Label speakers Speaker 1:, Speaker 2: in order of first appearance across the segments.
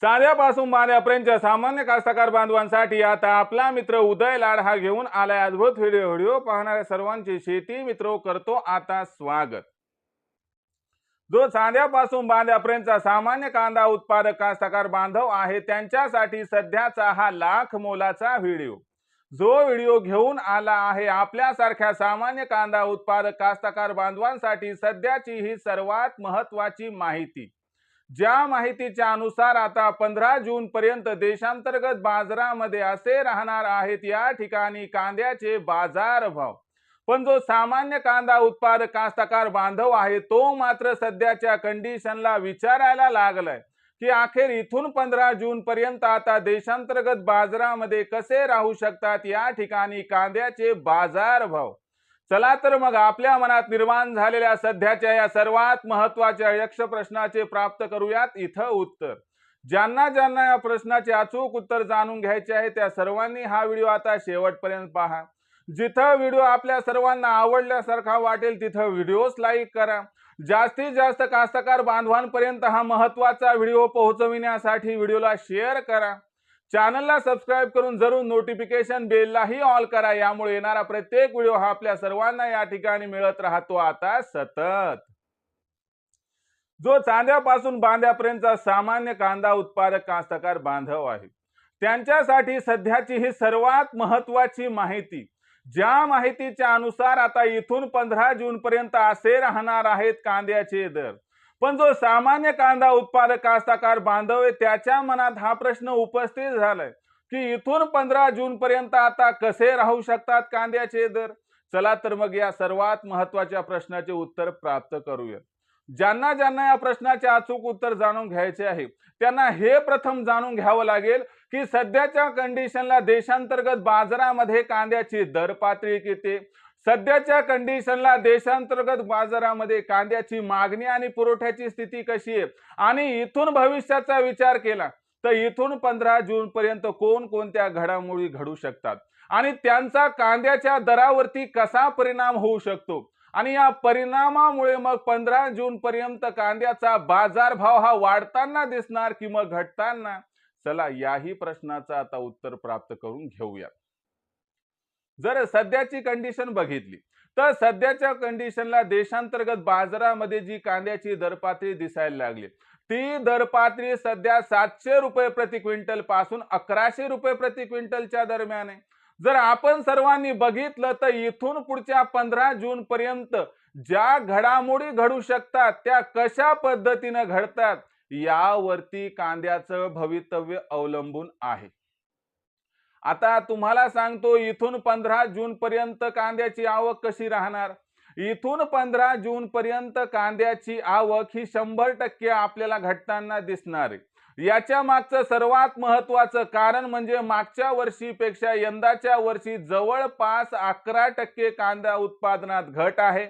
Speaker 1: चांद्यापासून बांध्यापर्यंतच्या सामान्य कास्तकार बांधवांसाठी आता आपला मित्र उदय लाड हा घेऊन आलाय अद्भुत व्हिडिओ पाहणाऱ्या सर्वांचे शेती मित्र करतो आता स्वागत। जो चांद्यापासून बांध्यापर्यंतचा सामान्य कांदा उत्पादक कास्तकार बांधव आहे त्यांच्यासाठी सध्याचा हा लाख मोलाचा व्हिडिओ। जो व्हिडिओ घेऊन आला आहे आपल्यासारख्या सामान्य कांदा उत्पादक कास्तकार बांधवांसाठी सध्याची ही सर्वात महत्त्वाची माहिती। ज्या माहितीच्या अनुसार आता 15 जून पर्यंत देशांतर्गत बाजारामध्ये असे राहणार आहेत या ठिकाणी कांद्याचे बाजार भाव। पण जो सामान्य कांदा उत्पादक कास्तकार बांधव आहे तो मात्र सध्याच्या कंडिशनला विचारायला लागलाय की अखेर इथून 15 जून पर्यंत आता देशांतर्गत बाजारामध्ये कसे राहू शकतात या ठिकाणी कांद्याचे बाजार भाव। चला तर मग आपल्या मनात निर्माण झालेल्या सध्याच्या या सर्वात महत्त्वाच्या यक्ष प्रश्नाचे प्राप्त करूयात इथं उत्तर। ज्यांना ज्यांना या प्रश्नाचे अचूक उत्तर जाणून घ्यायचे आहे त्या सर्वांनी हा व्हिडिओ आता शेवटपर्यंत पहा। जिथं व्हिडिओ आपल्या सर्वांना आवडल्यासारखा वाटेल तिथं व्हिडिओस लाईक करा। जास्तीत जास्त कास्तकार बांधवांपर्यंत हा महत्त्वाचा व्हिडिओ पोहोचविण्यासाठी व्हिडिओला शेअर करा। चॅनलला सबस्क्राइब करून जरूर नोटिफिकेशन बेललाही ऑल करा, यामुळे येणारा प्रत्येक व्हिडिओ हा आपल्या सर्वांना या ठिकाणी मिळत राहतो आता सतत। जो चांद्यापासून बांध्यापर्यंतचा सामान्य कांदा उत्पादक कास्तकार बांधव आहे त्यांच्यासाठी सध्याची ही सर्वात महत्त्वाची माहिती। ज्या माहितीच्या अनुसार आता इथून 15 जून पर्यंत असे राहणार आहेत कांद्याचे दर। पण जो सामान्य कांदा उत्पादक कास्तकार बांधव आहे त्याच्या मनात हा प्रश्न उपस्थित झालाय की इथून 15 जून पर्यंत आता कसे राहू शकतात कांद्याचे दर। चला तर मग या सर्वात महत्त्वाच्या प्रश्नाचे उत्तर प्राप्त करूया। ज्यांना ज्यांना या प्रश्नाचे अचूक उत्तर जाणून घ्यायचे आहे त्यांना हे प्रथम जाणून घ्यावं लागेल की सध्याच्या कंडिशनला देशांतर्गत बाजारामध्ये कांद्याची दर पातळी किती, सध्याच्या कंडिशनला देशांतर्गत बाजारामध्ये कांद्याची मागणी आणि पुरवठ्याची स्थिती कशी आहे आणि इथून भविष्याचा विचार केला तर इथून 15 जून पर्यंत कोणकोणत्या घडामोडी घडू शकतात आणि त्यांचा कांद्याच्या दरावरती कसा परिणाम होऊ शकतो आणि या परिणामामुळे मग 15 जून पर्यंत कांद्याचा बाजार भाव हा वाढताना दिसणार की मग घटताना। चला याही प्रश्नाचा आता उत्तर प्राप्त करून घेऊया। जर सध्याची कंडिशन बघितली तर सध्याच्या कंडिशनला देशांतर्गत बाजारामध्ये जी कांद्याची दरपातळी दिसायला लागली ती दरपातळी सध्या 700 रुपये प्रति क्विंटल पासून 1100 रुपये प्रति क्विंटलच्या दरम्यान आहे। जर आपण सर्वांनी बघितलं तर इथून पुढच्या 15 जून पर्यंत ज्या घडामोडी घडू शकतात त्या कशा पद्धतीने घडतात यावरती कांद्याचं भवितव्य अवलंबून आहे। आता तुम्हाला सांगतो इथून 15 जून पर्यंत कांद्याची आवक कशी राहणार। इथून 15 जून पर्यंत कांद्याची आवक ही 100% आपल्याला घटताना दिसणार आहे। याच्या मागचं सर्वात महत्त्वाचं कारण म्हणजे मागच्या वर्षीपेक्षा यंदाच्या वर्षी जवळपास 11% कांदा उत्पादनात घट आहे।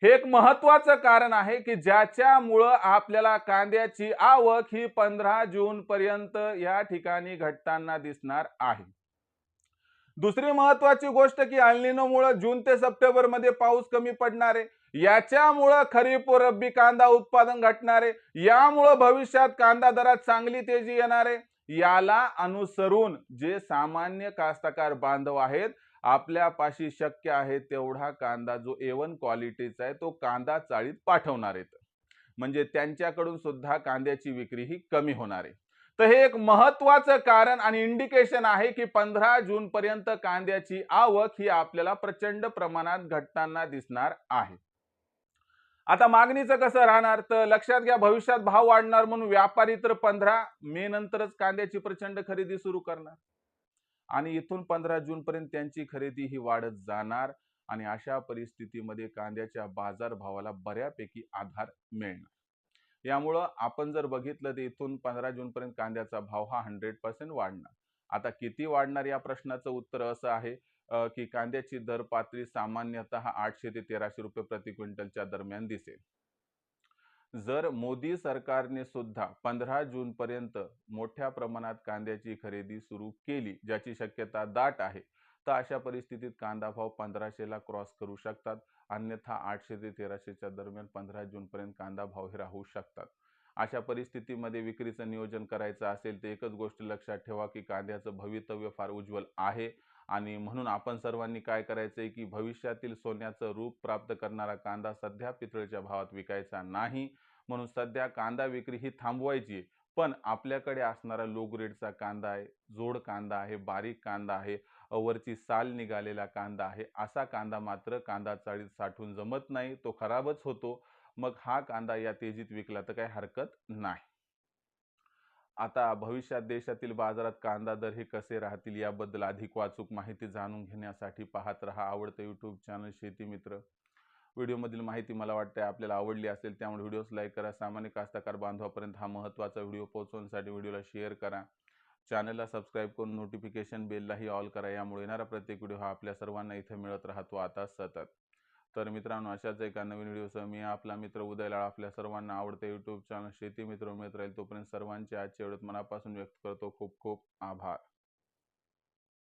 Speaker 1: हे एक महत्त्वाचं कारण आहे की ज्याच्यामुळे आपल्याला कांद्याची आवक ही 15 जून पर्यंत या ठिकाणी घटताना दिसणार आहे। दुसरी महत्त्वाची गोष्ट की अल निनोमुळे जून ते सप्टेंबर मध्ये पाऊस कमी पडणार आहे, याच्यामुळे खरीप व रब्बी कांदा उत्पादन घटणार आहे। यामुळे भविष्यात कांदा दरात चांगली तेजी येणार आहे। याला अनुसरून जे सामान्य कास्तकार बांधव आहेत आपल्यापाशी शक्य आहे तेवढा कांदा जो A1 क्वालिटीचा आहे तो कांदा चाळीत पाठवणार आहेत, म्हणजे त्यांच्याकडून सुद्धा कांद्याची विक्री ही कमी होणार आहे। तर हे एक महत्त्वाचं कारण आणि इंडिकेशन आहे की 15 जून पर्यंत कांद्याची आवक ही आपल्याला प्रचंड प्रमाणात घटताना दिसणार आहे। आता मागणीचं कसं राहणार तर लक्षात घ्या भविष्यात भाव वाढणार म्हणून व्यापारी तर 15 मे नंतरच कांद्याची प्रचंड खरेदी सुरू करणार आणि इथून 15 जून पर्यंत त्यांची खरेदी ही वाढत जाणार आणि अशा परिस्थितीमध्ये कांद्याच्या बाजार भावाला बऱ्यापैकी आधार मिळणार। यामुळे आपण जर बघितलं तर इथून 15 जून पर्यंत कांद्याचा भाव हा 100% वाढणार। आता किती वाढणार या प्रश्नाचं उत्तर असं आहे की कांद्याची दर पातळी सामान्यतः 800 ते 1300 रुपये प्रति क्विंटलच्या दरम्यान दिसेल। जर मोदी सरकारने सुद्धा 15 जून पर्यंत मोठ्या प्रमाणात कांद्याची खरेदी सुरू केली ज्याची शक्यता दाट आहे तर अशा परिस्थितीत कांदा भाव 1500 ला क्रॉस करू शकतात, अन्यथा 800 ते 1300 च्या दरम्यान 15 जून पर्यंत कांदा भाव हे राहू शकतात। अशा परिस्थितीमध्ये विक्रीचं नियोजन करायचं असेल तर एकच गोष्ट लक्षात ठेवा की कांद्याचं भवितव्य फार उज्ज्वल आहे आणि म्हणून आपण सर्वांनी काय करायचंय की भविष्यातील सोन्याचं रूप प्राप्त करणारा कांदा सध्या पितळेच्या भावात विकायचा नाही. म्हणून सध्या कांदा विक्री ही थांबवायची, पण आपल्याकडे असणारा लो ग्रेडचा कांदा आहे, जोड कांदा आहे, बारीक कांदा आहे, वरची साल निघालेला कांदा आहे, असा कांदा मात्र कांदा चाळीत साठवून जमत नाही, तो खराबच होतो. मग हा कांदा या तेजीत विकला तर काही हरकत नाही. आता भविष्यात देशातील बाजारात कांदा दर हे कसे राहतील याबद्दल अधिक वाचूक माहिती जाणून घेण्यासाठी पाहत रहा आवडतं यूट्यूब चॅनल शेती मित्र. व्हिडिओमधील माहिती मला वाटते आपल्याला आवडली असेल, त्यामुळे व्हिडिओस लाईक करा. सामान्य कास्तकार बांधवापर्यंत हा महत्त्वाचा व्हिडिओ पोहोचवण्यासाठी व्हिडिओला शेअर करा. चॅनलला सबस्क्राईब करून नोटिफिकेशन बेललाही ऑल करा. यामुळे येणारा प्रत्येक व्हिडिओ हा आपल्या सर्वांना इथे मिळत राहतो आता सतत. तर मित्रांनो, अशाच एका नवीन व्हिडिओसह मी आपला मित्र उदय लाड आपल्या सर्वांना आवडते यूट्यूब चॅनल शेती मित्र मिळत राहील. तोपर्यंत सर्वांचे आजच्या व्हिडिओत मनापासून व्यक्त करतो खूप खूप आभार.